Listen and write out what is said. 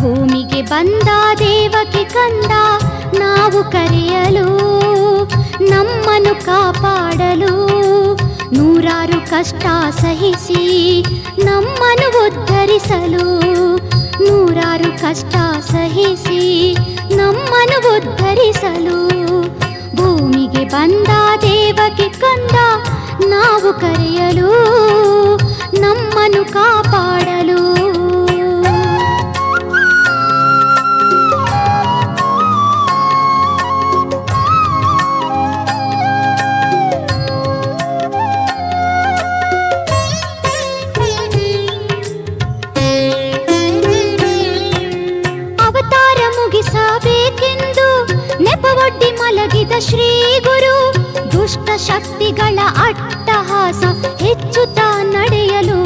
ಭೂಮಿಗೆ ಬಂದ ದೇವಕಿ ಕಂದ ನಾವು ಕರೆಯಲು, ನಮ್ಮನ್ನು ಕಾಪಾಡಲು ನೂರಾರು ಕಷ್ಟ ಸಹಿಸಿ ನಮ್ಮನ್ನು ಉದ್ಧರಿಸಲು, ನೂರಾರು ಕಷ್ಟ ಸಹಿಸಿ ನಮ್ಮನ್ನು ಉದ್ಧರಿಸಲು. ಭೂಮಿಗೆ ಬಂದ ದೇವಕಿ ಕಂದ ನಾವು ಕರೆಯಲು, ನಮ್ಮನ್ನು ಕಾಪಾಡಲು. ಅವತಾರ ಮುಗಿಸಬೇಕೆಂದು ನೆಪವೊಡ್ಡಿ ಮಲಗಿದ ಶ್ರೀ ಗುರು ದುಷ್ಟ ಶಕ್ತಿಗಳ ಅಟ್ಟಹಾಸ ಹೆಚ್ಚುತ್ತಾ ನಡೆಯಲು